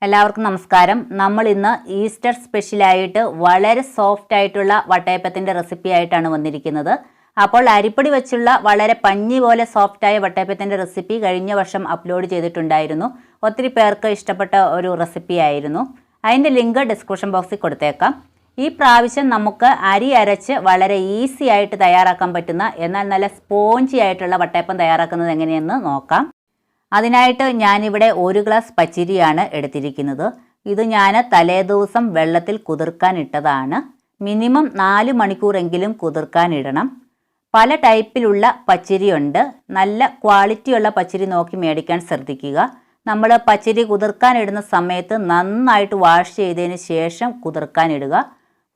എല്ലാവർക്കും നമസ്കാരം. നമ്മൾ ഇന്ന് ഈസ്റ്റർ സ്പെഷ്യലായിട്ട് വളരെ സോഫ്റ്റ് ആയിട്ടുള്ള വട്ടയപ്പത്തിൻ്റെ റെസിപ്പി ആയിട്ടാണ് വന്നിരിക്കുന്നത്. അപ്പോൾ അരിപ്പൊടി വെച്ചുള്ള വളരെ പഞ്ഞി പോലെ സോഫ്റ്റായ വട്ടയപ്പത്തിൻ്റെ റെസിപ്പി കഴിഞ്ഞ വർഷം അപ്ലോഡ് ചെയ്തിട്ടുണ്ടായിരുന്നു. ഒത്തിരി പേർക്ക് ഇഷ്ടപ്പെട്ട ഒരു റെസിപ്പി ആയിരുന്നു. അതിൻ്റെ ലിങ്ക് ഡിസ്ക്രിപ്ഷൻ ബോക്സിൽ കൊടുത്തേക്കാം. ഈ പ്രാവശ്യം നമുക്ക് അരി അരച്ച് വളരെ ഈസി ആയിട്ട് തയ്യാറാക്കാൻ പറ്റുന്ന എന്നാൽ നല്ല സ്പോഞ്ചി ആയിട്ടുള്ള വട്ടയപ്പം തയ്യാറാക്കുന്നത് എങ്ങനെയെന്ന് നോക്കാം. അതിനായിട്ട് ഞാനിവിടെ 1 ഗ്ലാസ് പച്ചരിയാണ് എടുത്തിരിക്കുന്നത്. ഇത് ഞാൻ തലേദിവസം വെള്ളത്തിൽ കുതിർക്കാൻ ഇട്ടതാണ്. മിനിമം 4 മണിക്കൂറെങ്കിലും കുതിർക്കാൻ ഇടണം. പല ടൈപ്പിലുള്ള പച്ചരിയുണ്ട്. നല്ല ക്വാളിറ്റിയുള്ള പച്ചരി നോക്കി മേടിക്കാൻ ശ്രദ്ധിക്കുക. നമ്മൾ പച്ചരി കുതിർക്കാൻ ഇടുന്ന സമയത്ത് നന്നായിട്ട് വാഷ് ചെയ്തതിന് ശേഷം കുതിർക്കാൻ ഇടുക.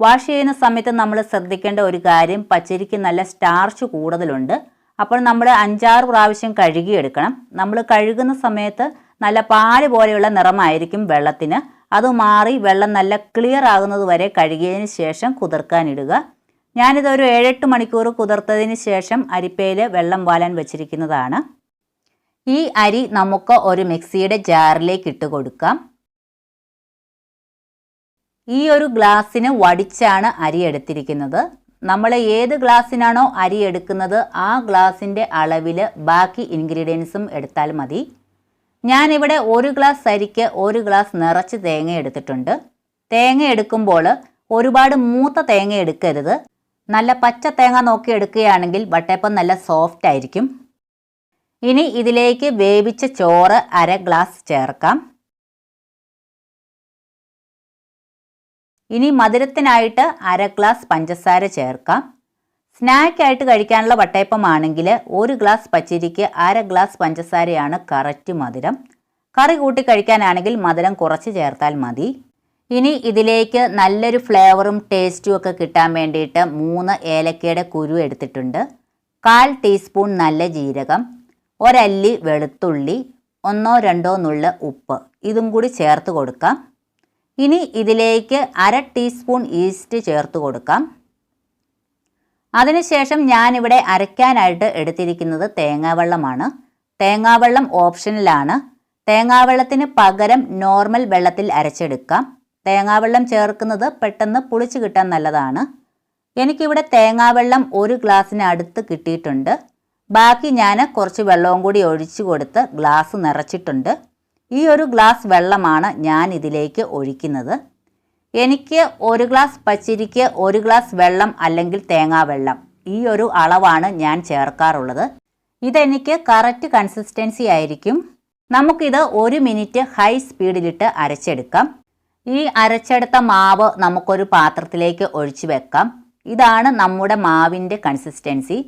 വാഷ് ചെയ്യുന്ന സമയത്ത് നമ്മൾ ശ്രദ്ധിക്കേണ്ട ഒരു കാര്യം, പച്ചരിക്ക് നല്ല സ്റ്റാർച്ച് കൂടുതലുണ്ട്. അപ്പോൾ നമ്മൾ 5-6 പ്രാവശ്യം കഴുകിയെടുക്കണം. നമ്മൾ കഴുകുന്ന സമയത്ത് നല്ല പാല് പോലെയുള്ള നിറമായിരിക്കും വെള്ളത്തിന്. അത് മാറി വെള്ളം നല്ല ക്ലിയർ ആകുന്നത് വരെ കഴുകിയതിന് ശേഷം കുതിർക്കാനിടുക. ഞാനിതൊരു 7-8 മണിക്കൂർ കുതിർത്തതിന് ശേഷം അരിപ്പയിൽ വെള്ളം വാലാൻ വെച്ചിരിക്കുന്നതാണ്. ഈ അരി നമുക്ക് ഒരു മിക്സിയുടെ ജാറിലേക്ക് ഇട്ട് കൊടുക്കാം. ഈ ഒരു ഗ്ലാസ്സിന് വടിച്ചാണ് അരി എടുത്തിരിക്കുന്നത്. നമ്മൾ ഏത് ഗ്ലാസ്സിനാണോ അരി എടുക്കുന്നത് ആ ഗ്ലാസിൻ്റെ അളവിൽ ബാക്കി ഇൻഗ്രീഡിയൻസും എടുത്താൽ മതി. ഞാനിവിടെ 1 ഗ്ലാസ് അരിക്ക് 1 ഗ്ലാസ് നിറച്ച് തേങ്ങ എടുത്തിട്ടുണ്ട്. തേങ്ങ എടുക്കുമ്പോൾ ഒരുപാട് മൂത്ത തേങ്ങ എടുക്കരുത്. നല്ല പച്ച തേങ്ങ നോക്കി എടുക്കുകയാണെങ്കിൽ വട്ടയപ്പം നല്ല സോഫ്റ്റ് ആയിരിക്കും. ഇനി ഇതിലേക്ക് വേവിച്ച ചോറ് 1/2 ഗ്ലാസ് ചേർക്കാം. ഇനി മധുരത്തിനായിട്ട് 1/2 ഗ്ലാസ് പഞ്ചസാര ചേർക്കാം. സ്നാക്കായിട്ട് കഴിക്കാനുള്ള വട്ടയപ്പമാണെങ്കിൽ 1 ഗ്ലാസ് പച്ചരിക്ക് 1/2 ഗ്ലാസ് പഞ്ചസാരയാണ് കറക്റ്റ് മധുരം. കറി കൂട്ടി കഴിക്കാനാണെങ്കിൽ മധുരം കുറച്ച് ചേർത്താൽ മതി. ഇനി ഇതിലേക്ക് നല്ലൊരു ഫ്ലേവറും ടേസ്റ്റും ഒക്കെ കിട്ടാൻ വേണ്ടിയിട്ട് 3 ഏലക്കയുടെ കുരു എടുത്തിട്ടുണ്ട്. 1/4 ടീസ്പൂൺ നല്ല ജീരകം, 1 അല്ലി വെളുത്തുള്ളി, 1-2 നുള്ള് ഉപ്പ്, ഇതും കൂടി ചേർത്ത് കൊടുക്കാം. ഇനി ഇതിലേക്ക് 1/2 ടീസ്പൂൺ ഈസ്റ്റ് ചേർത്ത് കൊടുക്കാം. അതിനുശേഷം ഞാനിവിടെ അരയ്ക്കാനായിട്ട് എടുത്തിരിക്കുന്നത് തേങ്ങാവെള്ളമാണ്. തേങ്ങാവെള്ളം ഓപ്ഷണലാണ്. തേങ്ങാവെള്ളത്തിന് പകരം നോർമൽ വെള്ളത്തിൽ അരച്ചെടുക്കാം. തേങ്ങാവെള്ളം ചേർക്കുന്നത് പെട്ടെന്ന് പുളിച്ച് കിട്ടാൻ നല്ലതാണ്. എനിക്കിവിടെ തേങ്ങാവെള്ളം 1 ഗ്ലാസ്സിന് അടുത്ത് കിട്ടിയിട്ടുണ്ട്. ബാക്കി ഞാൻ കുറച്ച് വെള്ളവും കൂടി ഒഴിച്ചു കൊടുത്ത് ഗ്ലാസ് നിറച്ചിട്ടുണ്ട്. ഈ ഒരു ഗ്ലാസ് വെള്ളമാണ് ഞാൻ ഇതിലേക്ക് ഒഴിക്കുന്നത്. എനിക്ക് 1 ഗ്ലാസ് പച്ചരിക്ക് 1 ഗ്ലാസ് വെള്ളം അല്ലെങ്കിൽ തേങ്ങാവെള്ളം, ഈ ഒരു അളവാണ് ഞാൻ ചേർക്കാറുള്ളത്. ഇതെനിക്ക് കറക്റ്റ് കൺസിസ്റ്റൻസി ആയിരിക്കും. നമുക്കിത് 1 മിനിറ്റ് ഹൈ സ്പീഡിലിട്ട് അരച്ചെടുക്കാം. ഈ അരച്ചെടുത്ത മാവ് നമുക്കൊരു പാത്രത്തിലേക്ക് ഒഴിച്ചു വെക്കാം. ഇതാണ് നമ്മുടെ മാവിൻ്റെ കൺസിസ്റ്റൻസി.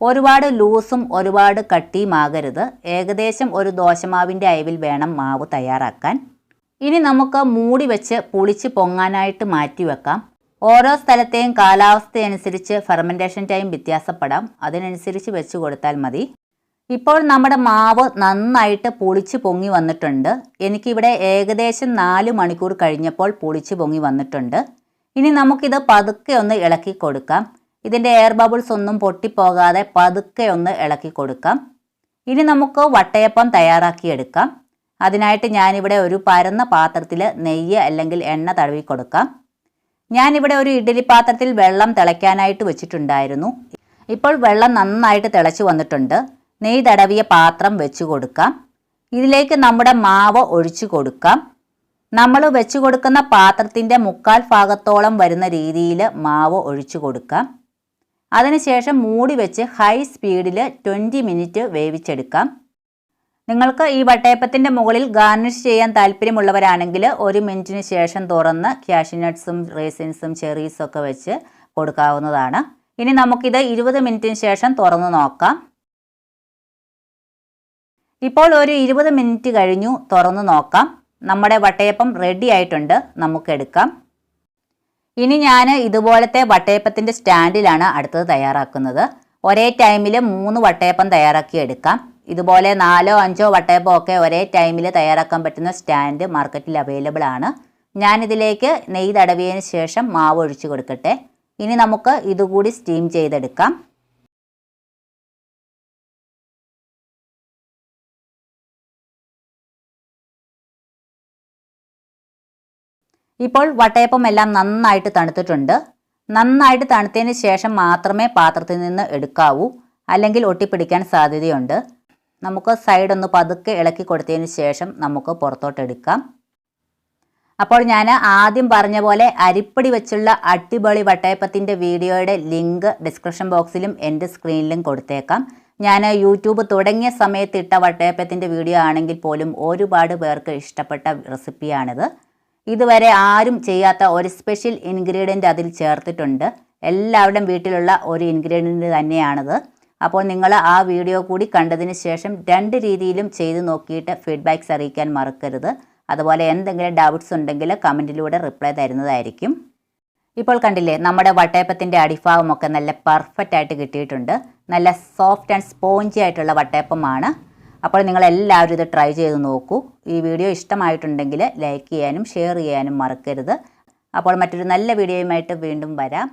ഒരുപാട് ലൂസും ഒരുപാട് കട്ടിയുമാകരുത്. ഏകദേശം ഒരു ദോശമാവിൻ്റെ അയവിൽ വേണം മാവ് തയ്യാറാക്കാൻ. ഇനി നമുക്ക് മൂടി വെച്ച് പുളിച്ച് പൊങ്ങാനായിട്ട് മാറ്റി വെക്കാം. ഓരോ സ്ഥലത്തെയും കാലാവസ്ഥയനുസരിച്ച് ഫെർമെൻറ്റേഷൻ ടൈം വ്യത്യാസപ്പെടാം. അതിനനുസരിച്ച് വെച്ച് കൊടുത്താൽ മതി. ഇപ്പോൾ നമ്മുടെ മാവ് നന്നായിട്ട് പുളിച്ച് പൊങ്ങി വന്നിട്ടുണ്ട്. എനിക്കിവിടെ ഏകദേശം 4 മണിക്കൂർ കഴിഞ്ഞപ്പോൾ പുളിച്ച് പൊങ്ങി വന്നിട്ടുണ്ട്. ഇനി നമുക്കിത് പതുക്കെ ഒന്ന് ഇളക്കി കൊടുക്കാം. ഇതിൻ്റെ എയർ ബബിൾസ് ഒന്നും പൊട്ടിപ്പോകാതെ പതുക്കെ ഒന്ന് ഇളക്കി കൊടുക്കാം. ഇനി നമുക്ക് വട്ടയപ്പം തയ്യാറാക്കിയെടുക്കാം. അതിനായിട്ട് ഞാനിവിടെ ഒരു പരന്ന പാത്രത്തിൽ നെയ്യ് അല്ലെങ്കിൽ എണ്ണ തടവി കൊടുക്കാം. ഞാനിവിടെ ഒരു ഇഡ്ഡലി പാത്രത്തിൽ വെള്ളം തിളയ്ക്കാനായിട്ട് വെച്ചിട്ടുണ്ടായിരുന്നു. ഇപ്പോൾ വെള്ളം നന്നായിട്ട് തിളച്ച് വന്നിട്ടുണ്ട്. നെയ്യ് തടവിയ പാത്രം വെച്ച് കൊടുക്കാം. ഇതിലേക്ക് നമ്മുടെ മാവ് ഒഴിച്ചു കൊടുക്കാം. നമ്മൾ വെച്ച് കൊടുക്കുന്ന പാത്രത്തിൻ്റെ 1/4 ഭാഗത്തോളം വരുന്ന രീതിയിൽ മാവ് ഒഴിച്ചു കൊടുക്കാം. അതിനുശേഷം മൂടി വെച്ച് ഹൈ സ്പീഡിൽ 20 മിനിറ്റ് വേവിച്ചെടുക്കാം. നിങ്ങൾക്ക് ഈ വട്ടയപ്പത്തിൻ്റെ മുകളിൽ ഗാർണിഷ് ചെയ്യാൻ താല്പര്യമുള്ളവരാണെങ്കിൽ 1 മിനിറ്റിന് ശേഷം തുറന്ന് കാഷ്യൂനട്ട്സും റേസിൻസും ചെറീസും ഒക്കെ വെച്ച് കൊടുക്കാവുന്നതാണ്. ഇനി നമുക്കിത് 20 മിനിറ്റിന് ശേഷം തുറന്ന് നോക്കാം. ഇപ്പോൾ ഒരു 20 മിനിറ്റ് കഴിഞ്ഞു. തുറന്ന് നോക്കാം. നമ്മുടെ വട്ടയപ്പം റെഡി ആയിട്ടുണ്ട്. നമുക്കെടുക്കാം. ഇനി ഞാൻ ഇതുപോലത്തെ വട്ടയപ്പത്തിൻ്റെ സ്റ്റാൻഡിലാണ് അടുത്തത് തയ്യാറാക്കുന്നത്. ഒരേ ടൈമിൽ 3 വട്ടയപ്പം തയ്യാറാക്കി എടുക്കാം. ഇതുപോലെ 4-5 വട്ടയപ്പം ഒക്കെ ഒരേ ടൈമിൽ തയ്യാറാക്കാൻ പറ്റുന്ന സ്റ്റാൻഡ് മാർക്കറ്റിൽ അവൈലബിൾ ആണ്. ഞാനിതിലേക്ക് നെയ്യ് തടവിയതിന് ശേഷം മാവ് ഒഴിച്ചു കൊടുക്കട്ടെ. ഇനി നമുക്ക് ഇതുകൂടി സ്റ്റീം ചെയ്തെടുക്കാം. ഇപ്പോൾ വട്ടയപ്പം എല്ലാം നന്നായിട്ട് തണുത്തിട്ടുണ്ട്. നന്നായിട്ട് തണുത്തതിന് ശേഷം മാത്രമേ പാത്രത്തിൽ നിന്ന് എടുക്കാവൂ, അല്ലെങ്കിൽ ഒട്ടിപ്പിടിക്കാൻ സാധ്യതയുണ്ട്. നമുക്ക് സൈഡൊന്ന് പതുക്കെ ഇളക്കി കൊടുത്തതിന് ശേഷം നമുക്ക് പുറത്തോട്ട് എടുക്കാം. അപ്പോൾ ഞാൻ ആദ്യം പറഞ്ഞ പോലെ അരിപ്പൊടി വെച്ചുള്ള അടിപൊളി വട്ടയപ്പത്തിൻ്റെ വീഡിയോയുടെ ലിങ്ക് ഡിസ്ക്രിപ്ഷൻ ബോക്സിലും എൻ്റെ സ്ക്രീനിലും കൊടുത്തേക്കാം. ഞാൻ യൂട്യൂബ് തുടങ്ങിയ സമയത്ത് ഇട്ട വട്ടയപ്പത്തിൻ്റെ വീഡിയോ ആണെങ്കിൽ പോലും ഒരുപാട് പേർക്ക് ഇഷ്ടപ്പെട്ട റെസിപ്പിയാണിത്. ഇതുവരെ ആരും ചെയ്യാത്ത ഒരു സ്പെഷ്യൽ ഇൻഗ്രീഡിയൻ്റ് അതിൽ ചേർത്തിട്ടുണ്ട്. എല്ലാവരുടെയും വീട്ടിലുള്ള ഒരു ഇൻഗ്രീഡിയൻ്റ് തന്നെയാണിത്. അപ്പോൾ നിങ്ങൾ ആ വീഡിയോ കൂടി കണ്ടതിന് ശേഷം 2 രീതിയിലും ചെയ്ത് നോക്കിയിട്ട് ഫീഡ്ബാക്ക്സ് അറിയിക്കാൻ മറക്കരുത്. അതുപോലെ എന്തെങ്കിലും ഡൗട്ട്സ് ഉണ്ടെങ്കിൽ കമൻറ്റിലൂടെ റിപ്ലൈ തരുന്നതായിരിക്കും. ഇപ്പോൾ കണ്ടില്ലേ, നമ്മുടെ വട്ടയപ്പത്തിൻ്റെ അടിഭാഗമൊക്കെ നല്ല പെർഫെക്റ്റ് ആയിട്ട് കിട്ടിയിട്ടുണ്ട്. നല്ല സോഫ്റ്റ് ആൻഡ് സ്പോഞ്ചി ആയിട്ടുള്ള വട്ടയപ്പമാണ്. അപ്പോൾ നിങ്ങളെല്ലാവരും ഇത് ട്രൈ ചെയ്ത് നോക്കൂ. ഈ വീഡിയോ ഇഷ്ടമായിട്ടുണ്ടെങ്കിൽ ലൈക്ക് ചെയ്യാനും ഷെയർ ചെയ്യാനും മറക്കരുത്. അപ്പോൾ മറ്റൊരു നല്ല വീഡിയോയുമായിട്ട് വീണ്ടും വരാം.